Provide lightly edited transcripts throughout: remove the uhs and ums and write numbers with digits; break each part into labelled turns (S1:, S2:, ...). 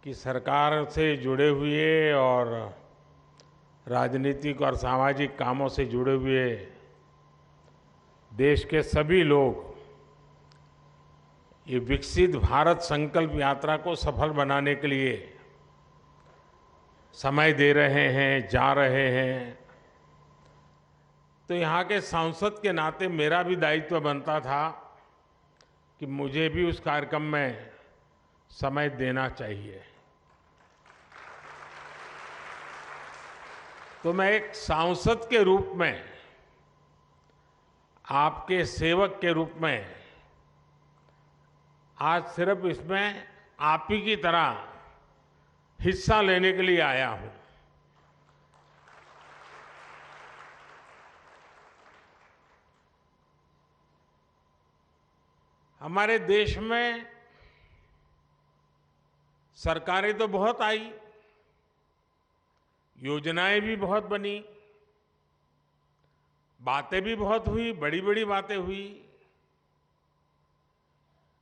S1: कि सरकार से जुड़े हुए और राजनीतिक और सामाजिक कामों से जुड़े हुए देश के सभी लोग ये विकसित भारत संकल्प यात्रा को सफल बनाने के लिए समय दे रहे हैं, जा रहे हैं। तो यहाँ के सांसद के नाते मेरा भी दायित्व बनता था कि मुझे भी उस कार्यक्रम में समय देना चाहिए। तो मैं एक सांसद के रूप में, आपके सेवक के रूप में आज सिर्फ इसमें आप ही की तरह हिस्सा लेने के लिए आया हूं। हमारे देश में सरकारें तो बहुत आई, योजनाएं भी बहुत बनी, बातें भी बहुत हुई, बड़ी बड़ी बातें हुई,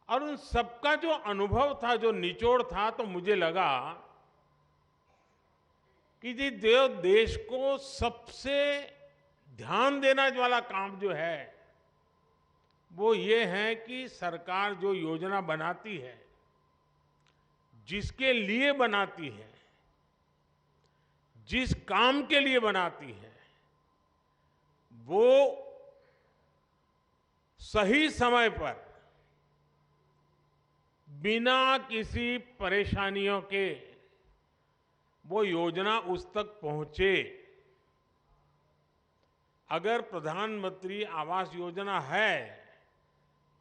S1: और उन सबका जो अनुभव था, जो निचोड़ था, तो मुझे लगा कि जो देश को सबसे ध्यान देना वाला काम जो है वो ये है कि सरकार जो योजना बनाती है, जिसके लिए बनाती है, जिस काम के लिए बनाती है, वो सही समय पर बिना किसी परेशानियों के वो योजना उस तक पहुंचे। अगर प्रधानमंत्री आवास योजना है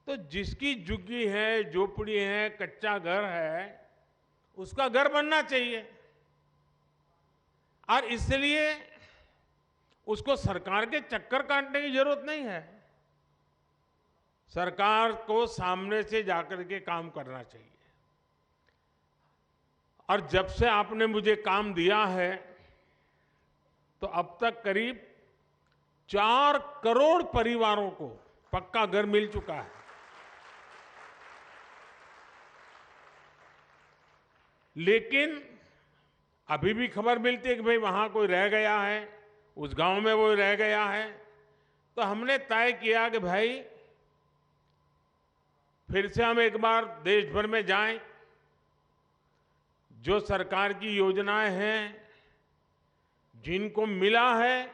S1: तो जिसकी झुग्गी है, झोपड़ी है, कच्चा घर है, उसका घर बनना चाहिए, और इसलिए उसको सरकार के चक्कर काटने की जरूरत नहीं है। सरकार को सामने से जाकर के काम करना चाहिए। और जब से आपने मुझे काम दिया है तो अब तक करीब 4 करोड़ परिवारों को पक्का घर मिल चुका है। लेकिन अभी भी खबर मिलती है कि भाई वहां कोई रह गया है, उस गांव में वो रह गया है। तो हमने तय किया कि भाई फिर से हम एक बार देश भर में जाएं, जो सरकार की योजनाएं हैं, जिनको मिला है,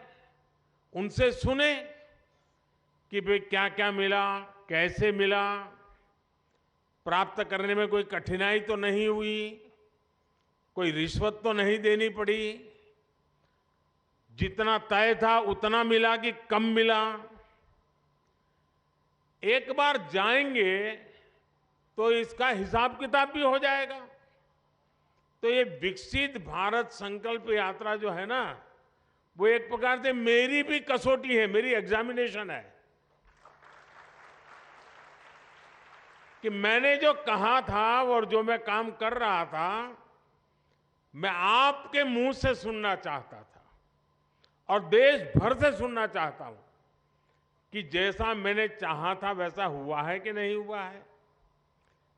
S1: उनसे सुने कि भाई क्या क्या मिला, कैसे मिला, प्राप्त करने में कोई कठिनाई तो नहीं हुई, कोई रिश्वत तो नहीं देनी पड़ी, जितना तय था उतना मिला कि कम मिला। एक बार जाएंगे तो इसका हिसाब किताब भी हो जाएगा। तो ये विकसित भारत संकल्प यात्रा जो है ना, वो एक प्रकार से मेरी भी कसौटी है, मेरी एग्जामिनेशन है कि मैंने जो कहा था और जो मैं काम कर रहा था, मैं आपके मुंह से सुनना चाहता था और देश भर से सुनना चाहता हूं कि जैसा मैंने चाहा था वैसा हुआ है कि नहीं हुआ है,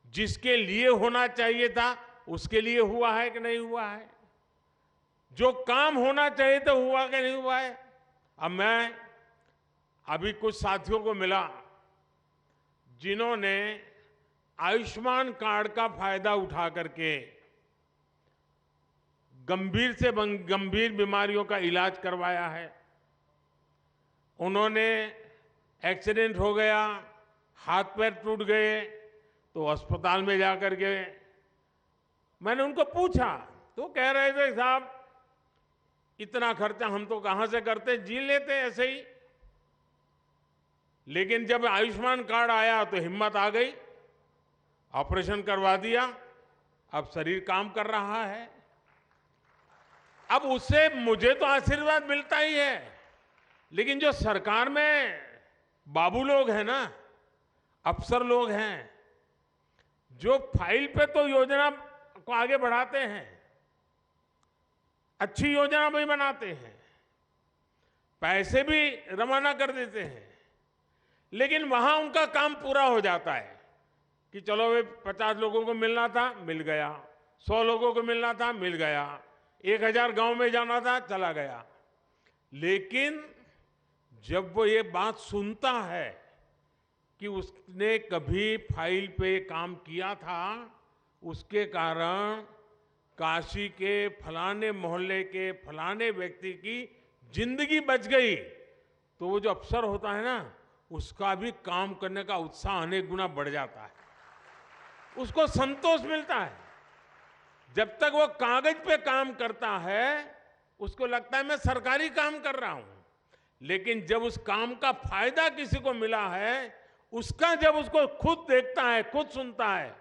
S1: जिसके लिए होना चाहिए था उसके लिए हुआ है कि नहीं हुआ है, जो काम होना चाहिए था हुआ कि नहीं हुआ है। अब मैं अभी कुछ साथियों को मिला जिन्होंने आयुष्मान कार्ड का फायदा उठा करके गंभीर से गंभीर बीमारियों का इलाज करवाया है। उन्होंने एक्सीडेंट हो गया, हाथ पैर टूट गए, तो अस्पताल में जाकर के मैंने उनको पूछा, तो कह रहे थे साहब इतना खर्चा हम तो कहां से करते, जी लेते ऐसे ही। लेकिन जब आयुष्मान कार्ड आया तो हिम्मत आ गई, ऑपरेशन करवा दिया, अब शरीर काम कर रहा है। अब उससे मुझे तो आशीर्वाद मिलता ही है, लेकिन जो सरकार में बाबू लोग हैं ना, अफसर लोग हैं, जो फाइल पे तो योजना को आगे बढ़ाते हैं, अच्छी योजना भी बनाते हैं, पैसे भी रवाना कर देते हैं, लेकिन वहां उनका काम पूरा हो जाता है कि चलो वे 50 लोगों को मिलना था, मिल गया, 100 लोगों को मिलना था, मिल गया। 1000 गांव में जाना था, चला गया। लेकिन जब वो ये बात सुनता है कि उसने कभी फाइल पे काम किया था, उसके कारण काशी के फलाने मोहल्ले के फलाने व्यक्ति की जिंदगी बच गई, तो वो जो अफसर होता है ना, उसका भी काम करने का उत्साह अनेक गुना बढ़ जाता है, उसको संतोष मिलता है। जब तक वो कागज पे काम करता है उसको लगता है मैं सरकारी काम कर रहा हूं, लेकिन जब उस काम का फायदा किसी को मिला है, उसका जब उसको खुद देखता है, खुद सुनता है,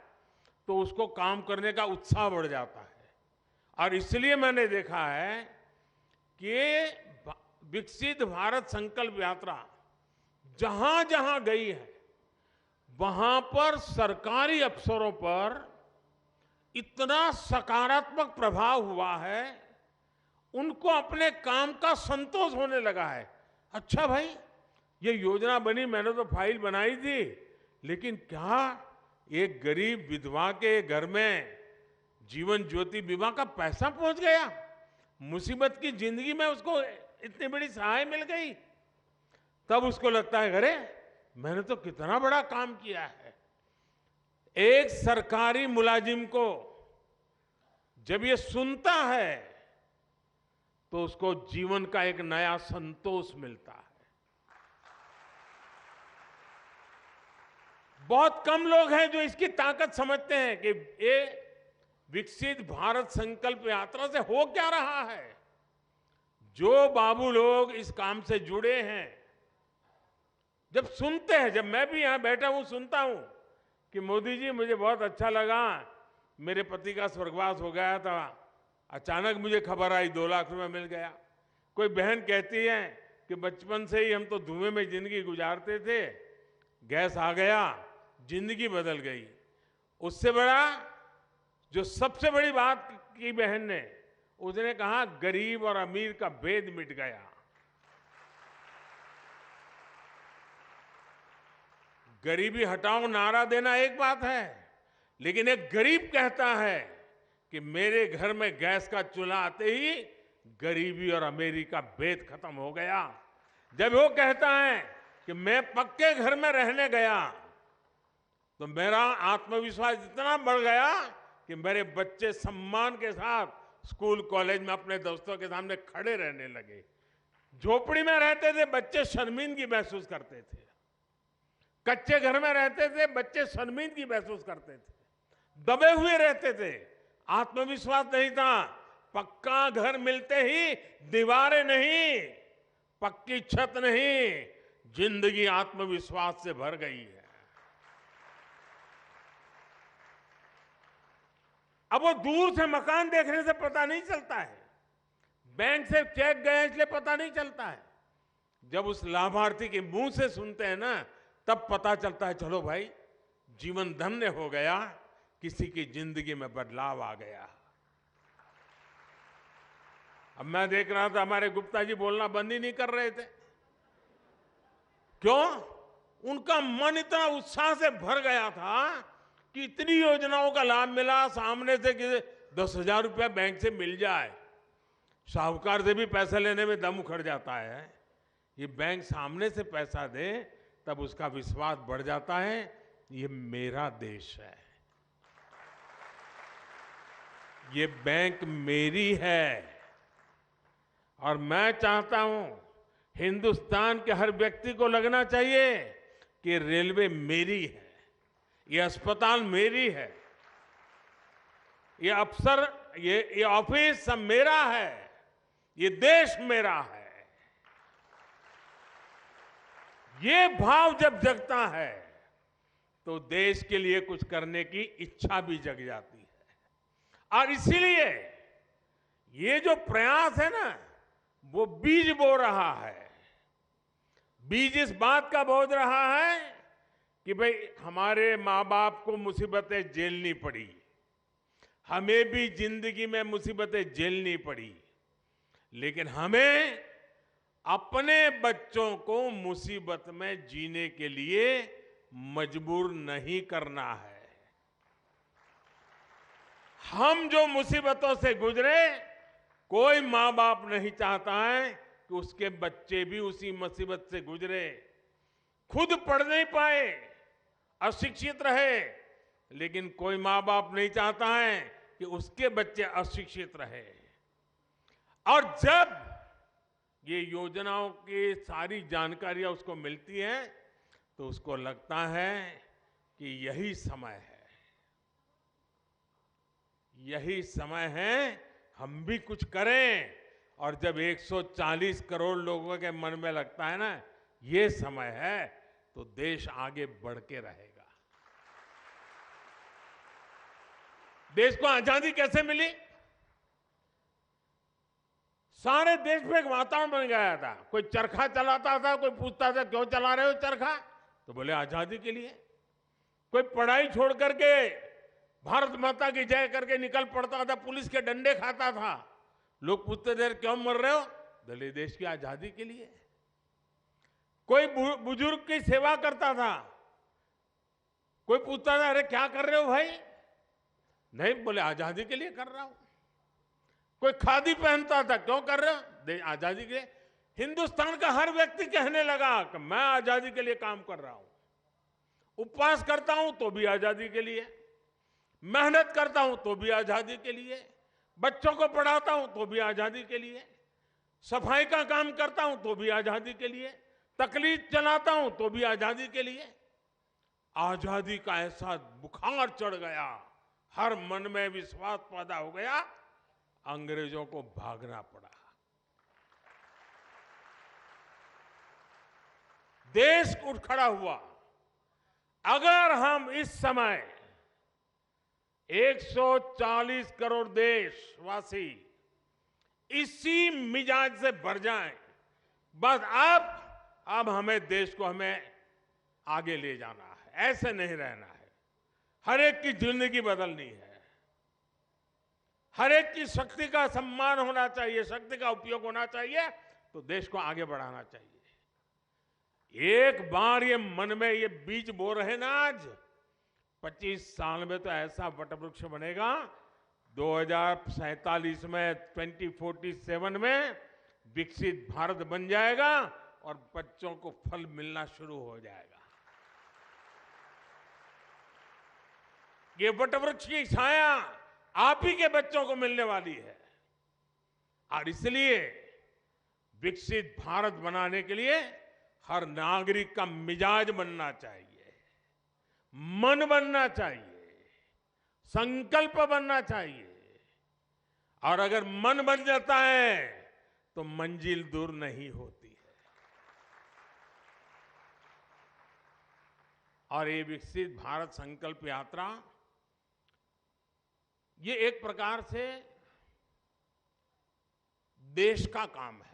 S1: तो उसको काम करने का उत्साह बढ़ जाता है। और इसलिए मैंने देखा है कि विकसित भारत संकल्प यात्रा जहां जहां गई है, वहां पर सरकारी अफसरों पर इतना सकारात्मक प्रभाव हुआ है, उनको अपने काम का संतोष होने लगा है। अच्छा भाई, ये योजना बनी, मैंने तो फाइल बनाई थी, लेकिन क्या एक गरीब विधवा के घर में जीवन ज्योति बीमा का पैसा पहुंच गया? मुसीबत की जिंदगी में उसको इतनी बड़ी सहाय मिल गई। तब उसको लगता है अरे मैंने तो कितना बड़ा काम किया है। एक सरकारी मुलाजिम को जब ये सुनता है तो उसको जीवन का एक नया संतोष मिलता है। बहुत कम लोग हैं जो इसकी ताकत समझते हैं कि ये विकसित भारत संकल्प यात्रा से हो क्या रहा है। जो बाबू लोग इस काम से जुड़े हैं, जब सुनते हैं, जब मैं भी यहां बैठा हूं सुनता हूं कि मोदी जी मुझे बहुत अच्छा लगा, मेरे पति का स्वर्गवास हो गया था, अचानक मुझे खबर आई 2 लाख रुपए मिल गया। कोई बहन कहती है कि बचपन से ही हम तो धुएं में जिंदगी गुजारते थे, गैस आ गया, जिंदगी बदल गई। उससे बड़ा जो सबसे बड़ी बात की बहन ने, उसने कहा गरीब और अमीर का भेद मिट गया। गरीबी हटाओ नारा देना एक बात है, लेकिन एक गरीब कहता है कि मेरे घर में गैस का चूल्हा आते ही गरीबी और अमीरी का भेद खत्म हो गया। जब वो कहता है कि मैं पक्के घर में रहने गया तो मेरा आत्मविश्वास इतना बढ़ गया कि मेरे बच्चे सम्मान के साथ स्कूल कॉलेज में अपने दोस्तों के सामने खड़े रहने लगे। झोपड़ी में रहते थे बच्चे शर्मिंदगी महसूस करते थे, कच्चे घर में रहते थे बच्चे शर्मिंदगी महसूस करते थे, दबे हुए रहते थे, आत्मविश्वास नहीं था। पक्का घर मिलते ही दीवारें नहीं, पक्की छत नहीं, जिंदगी आत्मविश्वास से भर गई है। अब वो दूर से मकान देखने से पता नहीं चलता है, बैंक से चेक गए इसलिए पता नहीं चलता है। जब उस लाभार्थी के मुंह से सुनते हैं ना, तब पता चलता है चलो भाई जीवन धन्य हो गया, किसी की जिंदगी में बदलाव आ गया। अब मैं देख रहा था हमारे गुप्ता जी बोलना बंद ही नहीं कर रहे थे। क्यों? उनका मन इतना उत्साह से भर गया था कि इतनी योजनाओं का लाभ मिला, सामने से कि 10,000 रुपया बैंक से मिल जाए, साहूकार से भी पैसा लेने में दम उखड़ जाता है। ये बैंक सामने से पैसा दे तब उसका विश्वास बढ़ जाता है, ये मेरा देश है, ये बैंक मेरी है। और मैं चाहता हूं हिंदुस्तान के हर व्यक्ति को लगना चाहिए कि रेलवे मेरी है, ये अस्पताल मेरी है, ये अफसर, ये ऑफिस सब मेरा है, ये देश मेरा है। ये भाव जब जगता है तो देश के लिए कुछ करने की इच्छा भी जग जाती है। और इसीलिए ये जो प्रयास है ना, वो बीज बो रहा है। बीज इस बात का बो रहा है कि भाई हमारे माँ बाप को मुसीबतें झेलनी पड़ी, हमें भी जिंदगी में मुसीबतें झेलनी पड़ी, लेकिन हमें अपने बच्चों को मुसीबत में जीने के लिए मजबूर नहीं करना है। हम जो मुसीबतों से गुजरे, कोई माँ बाप नहीं चाहता है कि उसके बच्चे भी उसी मुसीबत से गुजरे। खुद पढ़ नहीं पाए, अशिक्षित रहे, लेकिन कोई माँ बाप नहीं चाहता है कि उसके बच्चे अशिक्षित रहे। और जब ये योजनाओं की सारी जानकारियां उसको मिलती है तो उसको लगता है कि यही समय है, यही समय है हम भी कुछ करें। और जब 140 करोड़ लोगों के मन में लगता है ना ये समय है, तो देश आगे बढ़ के रहेगा। देश को आजादी कैसे मिली? सारे देश में एक वातावरण बन गया था। कोई चरखा चलाता था, कोई पूछता था क्यों चला रहे हो चरखा, तो बोले आजादी के लिए। कोई पढ़ाई छोड़ करके भारत माता की जय करके निकल पड़ता था, पुलिस के डंडे खाता था। लोग पूछते थे क्यों मर रहे हो, बोले देश की आजादी के लिए। कोई बुजुर्ग की सेवा करता था, कोई पूछता था अरे क्या कर रहे हो भाई, नहीं बोले आजादी के लिए कर रहा हूं। कोई खादी पहनता था, क्यों कर रहे हो, आजादी के लिए। हिंदुस्तान का हर व्यक्ति कहने लगा कि मैं आजादी के लिए काम कर रहा हूं। उपवास करता हूं तो भी आजादी के लिए, मेहनत करता हूं तो भी आजादी के लिए, बच्चों को पढ़ाता हूं तो भी आजादी के लिए, सफाई का काम करता हूं तो भी आजादी के लिए, तकलीफ चलाता हूं तो भी आजादी के लिए। आजादी का ऐसा बुखार चढ़ गया, हर मन में विश्वास पैदा हो गया, अंग्रेजों को भागना पड़ा। देश उठ खड़ा हुआ। अगर हम इस समय 140 करोड़ देशवासी इसी मिजाज से भर जाएं, बस अब हमें देश को हमें आगे ले जाना है, ऐसे नहीं रहना है। हर एक की जिंदगी बदलनी है, हर एक की शक्ति का सम्मान होना चाहिए, शक्ति का उपयोग होना चाहिए, तो देश को आगे बढ़ाना चाहिए। एक बार ये मन में ये बीज बो रहे ना, आज 25 साल में तो ऐसा वटवृक्ष बनेगा, 2047 में 2047 में विकसित भारत बन जाएगा और बच्चों को फल मिलना शुरू हो जाएगा। ये वटवृक्ष की छाया आप ही के बच्चों को मिलने वाली है। और इसलिए विकसित भारत बनाने के लिए हर नागरिक का मिजाज बनना चाहिए, मन बनना चाहिए, संकल्प बनना चाहिए। और अगर मन बन जाता है तो मंजिल दूर नहीं होती है। और ये विकसित भारत संकल्प यात्रा, ये एक प्रकार से देश का काम है,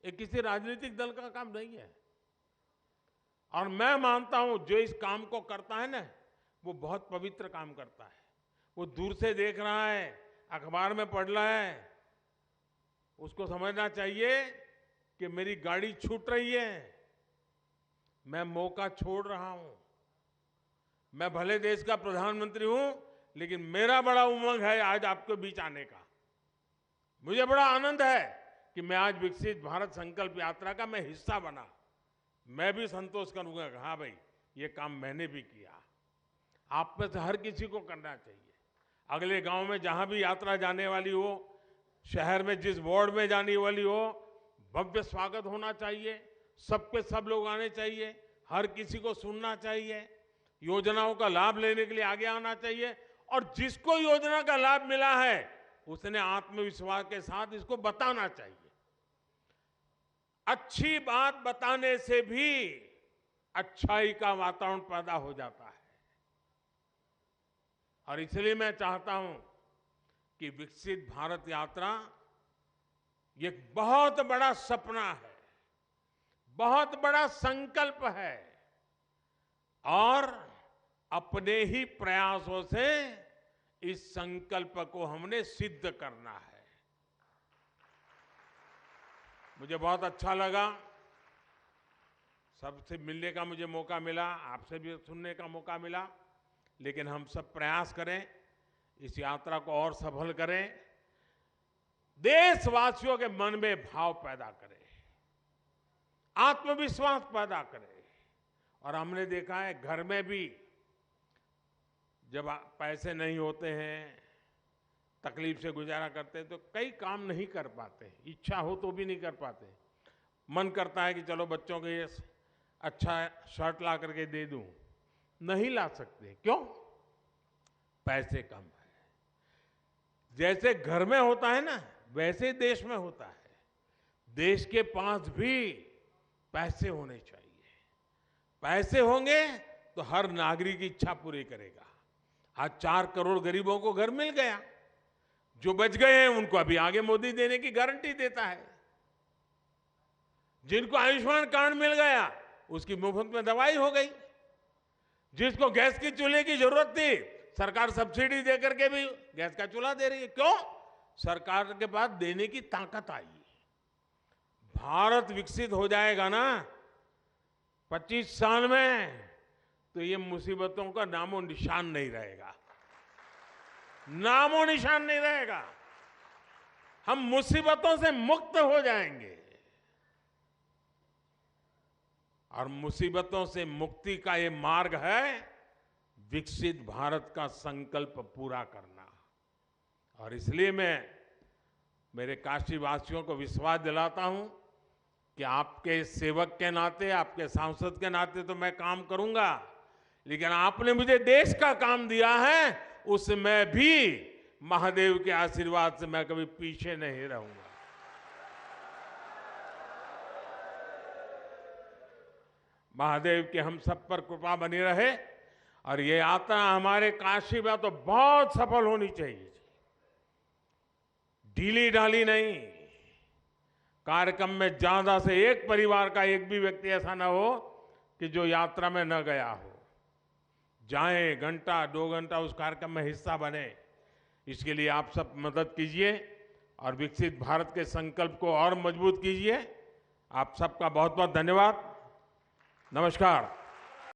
S1: ये किसी राजनीतिक दल का काम नहीं है। और मैं मानता हूं जो इस काम को करता है ना, वो बहुत पवित्र काम करता है। वो दूर से देख रहा है, अखबार में पढ़ रहा है, उसको समझना चाहिए कि मेरी गाड़ी छूट रही है, मैं मौका छोड़ रहा हूं। मैं भले देश का प्रधानमंत्री हूं, लेकिन मेरा बड़ा उमंग है आज आपके बीच आने का। मुझे बड़ा आनंद है कि मैं आज विकसित भारत संकल्प यात्रा का मैं हिस्सा बना। मैं भी संतोष करूंगा कि हाँ भाई, ये काम मैंने भी किया। आप में से हर किसी को करना चाहिए। अगले गांव में जहां भी यात्रा जाने वाली हो, शहर में जिस वार्ड में जाने वाली हो, भव्य स्वागत होना चाहिए। सबके सब लोग आने चाहिए, हर किसी को सुनना चाहिए, योजनाओं का लाभ लेने के लिए आगे आना चाहिए। और जिसको योजना का लाभ मिला है उसने आत्मविश्वास के साथ इसको बताना चाहिए। अच्छी बात बताने से भी अच्छाई का वातावरण पैदा हो जाता है। और इसलिए मैं चाहता हूं कि विकसित भारत यात्रा ये बहुत बड़ा सपना है, बहुत बड़ा संकल्प है, और अपने ही प्रयासों से इस संकल्प को हमने सिद्ध करना है। मुझे बहुत अच्छा लगा, सबसे मिलने का मुझे मौका मिला, आपसे भी सुनने का मौका मिला। लेकिन हम सब प्रयास करें इस यात्रा को और सफल करें, देशवासियों के मन में भाव पैदा करें, आत्मविश्वास पैदा करें। और हमने देखा है घर में भी जब पैसे नहीं होते हैं, तकलीफ से गुजारा करते हैं, तो कई काम नहीं कर पाते, इच्छा हो तो भी नहीं कर पाते। मन करता है कि चलो बच्चों के ये अच्छा शर्ट ला करके दे दूं, नहीं ला सकते। क्यों? पैसे कम है। जैसे घर में होता है ना, वैसे देश में होता है। देश के पास भी पैसे होने चाहिए। पैसे होंगे तो हर नागरिक की इच्छा पूरी करेगा। आज 4 करोड़ गरीबों को घर मिल गया, जो बच गए हैं उनको अभी आगे मोदी देने की गारंटी देता है। जिनको आयुष्मान कार्ड मिल गया उसकी मुफ्त में दवाई हो गई। जिसको गैस की चूल्हे की जरूरत थी, सरकार सब्सिडी देकर के भी गैस का चूल्हा दे रही है। क्यों? सरकार के पास देने की ताकत आई। भारत विकसित हो जाएगा ना 25 साल में, तो ये मुसीबतों का नामो निशान नहीं रहेगा, नामो निशान नहीं रहेगा। हम मुसीबतों से मुक्त हो जाएंगे। और मुसीबतों से मुक्ति का ये मार्ग है विकसित भारत का संकल्प पूरा करना। और इसलिए मैं मेरे काशीवासियों को विश्वास दिलाता हूं कि आपके सेवक के नाते, आपके सांसद के नाते तो मैं काम करूंगा, लेकिन आपने मुझे देश का काम दिया है, उसमें भी महादेव के आशीर्वाद से मैं कभी पीछे नहीं रहूंगा। महादेव की हम सब पर कृपा बनी रहे और ये यात्रा हमारे काशी में तो बहुत सफल होनी चाहिए। ढीली ढाली नहीं। कार्यक्रम में ज्यादा से एक परिवार का एक भी व्यक्ति ऐसा ना हो कि जो यात्रा में न गया हो। जाएं, घंटा 2 घंटा उस कार्यक्रम में हिस्सा बने। इसके लिए आप सब मदद कीजिए और विकसित भारत के संकल्प को और मजबूत कीजिए। आप सबका बहुत बहुत धन्यवाद। नमस्कार।